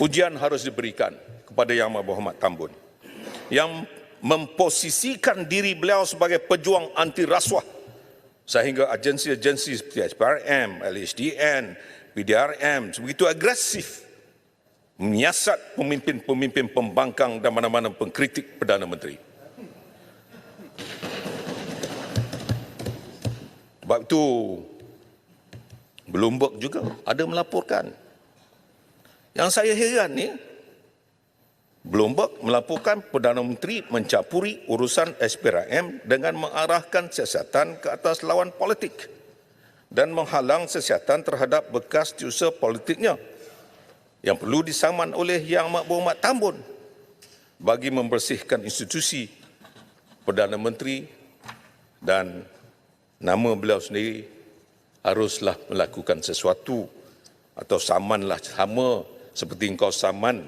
pujian harus diberikan kepada Yang Amat Berhormat Tambun yang memposisikan diri beliau sebagai pejuang anti rasuah sehingga agensi-agensi seperti SPRM, LHDN, PDRM begitu agresif menyiasat pemimpin-pemimpin pembangkang dan mana-mana pengkritik Perdana Menteri. Sebab itu Bloomberg juga ada melaporkan. Yang saya heran ni, Bloomberg melaporkan Perdana Menteri mencampuri urusan SPRM dengan mengarahkan siasatan ke atas lawan politik dan menghalang siasatan terhadap bekas setiausaha politiknya yang perlu disaman oleh Yang Amat Berhormat Tambun bagi membersihkan institusi Perdana Menteri, dan nama beliau sendiri haruslah melakukan sesuatu atau samanlah sama seperti engkau saman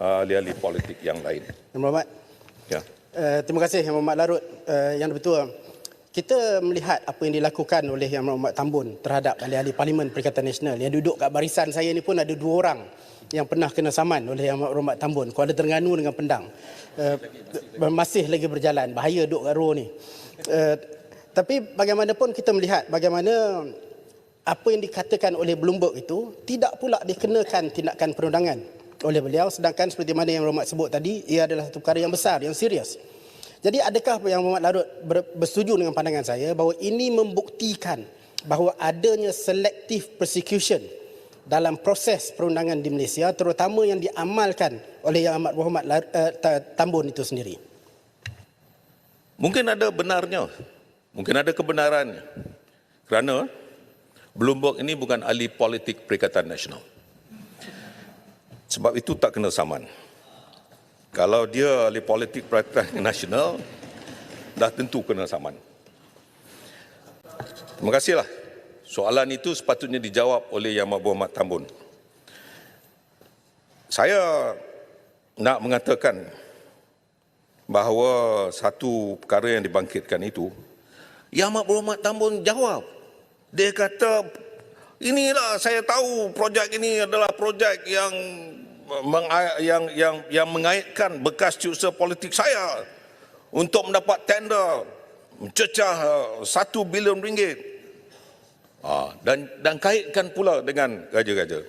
ahli-ahli politik yang lain. Yang Berhormat. Ya. Terima kasih Yang Berhormat Larut. Yang betul, kita melihat apa yang dilakukan oleh Yang Berhormat Tambun terhadap ahli-ahli Parlimen Perikatan Nasional. Yang duduk kat barisan saya ni pun ada 2 orang yang pernah kena saman oleh Yang Berhormat Tambun. Kuala Terengganu dengan Pendang. Masih lagi berjalan. Bahaya duduk kat row ni. Tapi bagaimanapun kita melihat bagaimana apa yang dikatakan oleh Bloomberg itu tidak pula dikenakan tindakan perundangan oleh beliau, sedangkan seperti mana Yang Berhormat sebut tadi, ia adalah satu perkara yang besar, yang serius. Jadi adakah Yang Berhormat Larut bersetuju dengan pandangan saya bahawa ini membuktikan bahawa adanya selective persecution dalam proses perundangan di Malaysia, terutama yang diamalkan oleh Yang Amat Berhormat Tambun itu sendiri? Mungkin ada benarnya, mungkin ada kebenarannya. Kerana Bloomberg ini bukan ahli politik Perikatan Nasional. Sebab itu tak kena saman. Kalau dia ahli politik Perikatan Nasional, dah tentu kena saman. Terima kasihlah. Soalan itu sepatutnya dijawab oleh Yang Amat Berhormat Tambun. Saya nak mengatakan bahawa satu perkara yang dibangkitkan itu, Yang Amat Berhormat Tambun jawab. Dia kata, inilah saya tahu projek ini adalah projek yang mengaitkan bekas setiausaha politik saya untuk mendapat tender mencecah 1 bilion ringgit. Dan kaitkan pula dengan gaja-gaja.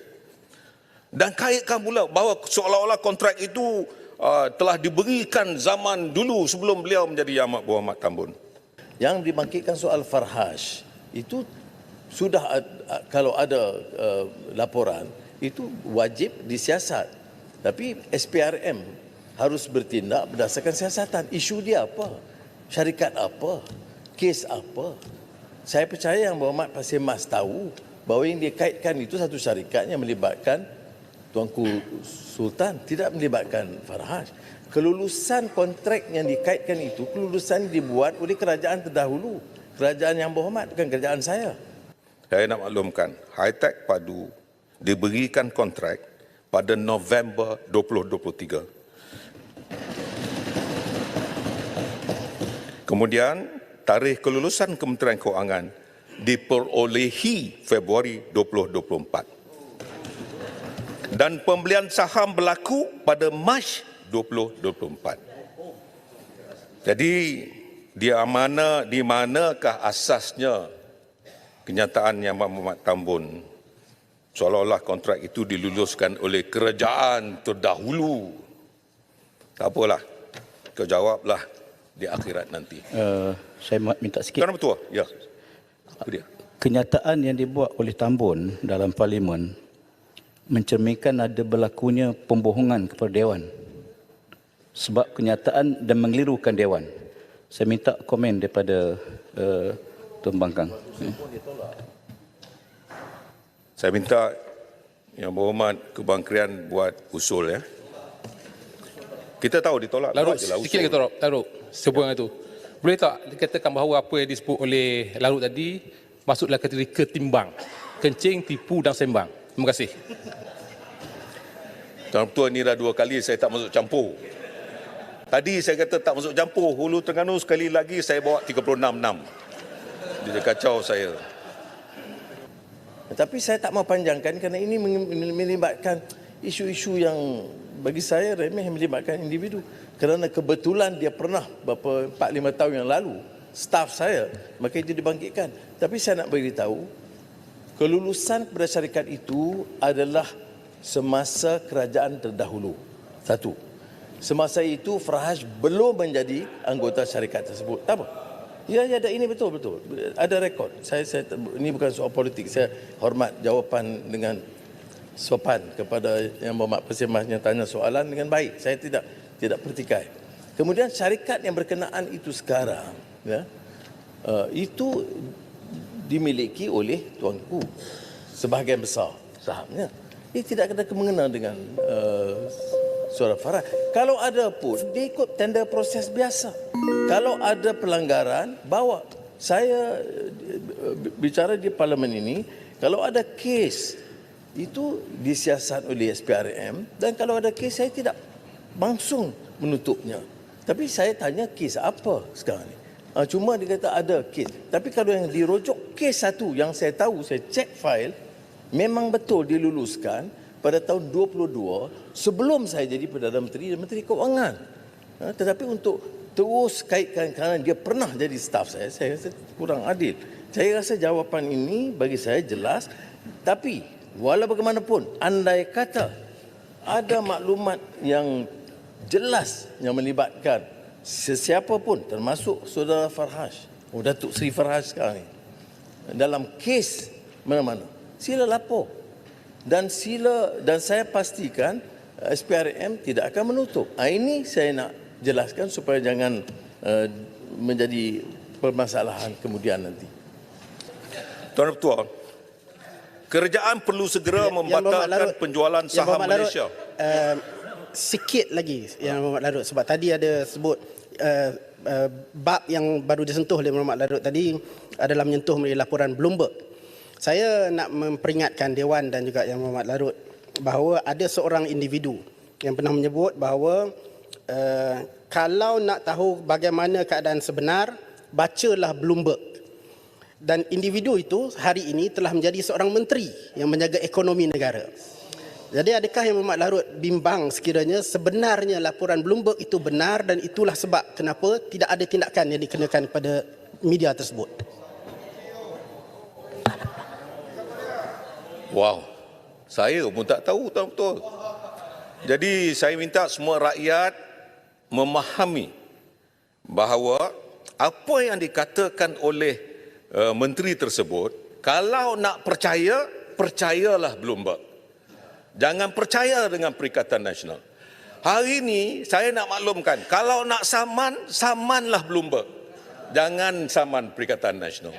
Dan kaitkan pula bahawa seolah-olah kontrak itu telah diberikan zaman dulu sebelum beliau menjadi Yang Amat Berhormat Tambun. Yang dibangkitkan soal Farhaj itu sudah kalau ada laporan itu wajib disiasat. Tapi SPRM harus bertindak berdasarkan siasatan. Isu dia apa? Syarikat apa? Kes apa? Saya percaya Yang Berhormat Pasir Mas tahu bahawa yang dikaitkan itu satu syarikat yang melibatkan Tuanku Sultan, tidak melibatkan Farhaj. Kelulusan kontrak yang dikaitkan itu, kelulusan dibuat oleh kerajaan terdahulu. Kerajaan Yang Berhormat, bukan kerajaan saya. Saya nak maklumkan, Hi-Tech Padu diberikan kontrak pada November 2023. Kemudian, tarikh kelulusan Kementerian Kewangan diperolehi Februari 2024. Dan pembelian saham berlaku pada Mac 2024. Jadi, di manakah asasnya kenyataan Yang Amat Berhormat Tambun seolah-olah kontrak itu diluluskan oleh kerajaan terdahulu? Tak apalah, kau jawablah di akhirat nanti. Saya minta sikit. Tuan Ketua, ya. Apa dia? Kenyataan yang dibuat oleh Tambun dalam Parlimen mencerminkan ada berlakunya pembohongan kepada Dewan. Sebab kenyataan dan mengelirukan Dewan. Saya minta komen daripada Tuan Bangkang. Saya minta Yang Berhormat Kementerian buat usul ya. Kita tahu ditolak. Larut, sikit lagi Larut. Sebelum itu. Boleh tak dikatakan bahawa apa yang disebut oleh Larut tadi masuklah kategori ketimbang, kencing, tipu dan sembang. Terima kasih. Tuan Ketua, ni dah 2 kali saya tak masuk campur. Tadi saya kata tak masuk campur. Hulu Terengganu sekali lagi saya bawa 36-6. Dia kacau saya. Tapi saya tak mau panjangkan kerana ini melibatkan isu-isu yang bagi saya remeh yang melibatkan individu. Kerana kebetulan dia pernah berapa 4-5 tahun yang lalu staf saya, maka itu dibangkitkan. Tapi saya nak beritahu, kelulusan kepada syarikat itu adalah semasa kerajaan terdahulu. Satu. Semasa itu Farhaj belum menjadi anggota syarikat tersebut. Tak apa. Ya, ada ini betul. Ada rekod. Ini bukan soal politik. Saya hormat jawapan dengan sopan kepada Yang Berhormat Persir Mas yang tanya soalan dengan baik. Saya tidak pertikai. Kemudian syarikat yang berkenaan itu sekarang, ya, itu dimiliki oleh tuanku sebahagian besar sahamnya. Ia tidak ada kemengena dengan Saudara Farhaj. Kalau ada pun, dia ikut tender proses biasa. Kalau ada pelanggaran, bawa. Saya bicara di parlimen ini, kalau ada kes, itu disiasat oleh SPRM, dan kalau ada kes, saya tidak langsung menutupnya. Tapi saya tanya kes apa sekarang ni? Cuma dia kata ada kes. Tapi kalau yang dirujuk kes satu, yang saya tahu, saya cek file, memang betul diluluskan pada tahun 22 sebelum saya jadi Perdana Menteri dan Menteri Keuangan. Tetapi untuk terus kaitkan kerana dia pernah jadi staf saya rasa kurang adil. Saya rasa jawapan ini bagi saya jelas. Tapi walau bagaimanapun, andai kata ada maklumat yang jelas yang melibatkan sesiapa pun termasuk Saudara Farhaj, Datuk Seri Farhaj sekarang ni, dalam kes mana-mana, sila lapor. Dan saya pastikan SPRM tidak akan menutup. Ini saya nak jelaskan supaya jangan menjadi permasalahan kemudian nanti. Tuan Ketua, kerajaan perlu segera membatalkan penjualan saham Malaysia. Sikit lagi Yang Berhormat Larut, sebab tadi ada sebut bab yang baru disentuh oleh Yang Berhormat Larut tadi adalah menyentuh melalui laporan Bloomberg. Saya nak memperingatkan Dewan dan juga Yang Berhormat Larut bahawa ada seorang individu yang pernah menyebut bahawa kalau nak tahu bagaimana keadaan sebenar, bacalah Bloomberg. Dan individu itu hari ini telah menjadi seorang menteri yang menjaga ekonomi negara. Jadi adakah Yang Berhormat Larut bimbang sekiranya sebenarnya laporan Bloomberg itu benar, dan itulah sebab kenapa tidak ada tindakan yang dikenakan kepada media tersebut? Wow, saya pun tak tahu, Tuan Ketua. Jadi saya minta semua rakyat memahami bahawa apa yang dikatakan oleh menteri tersebut, kalau nak percaya, percayalah Bloomberg. Jangan percaya dengan Perikatan Nasional. Hari ini saya nak maklumkan, kalau nak saman, samanlah Bloomberg. Jangan saman Perikatan Nasional.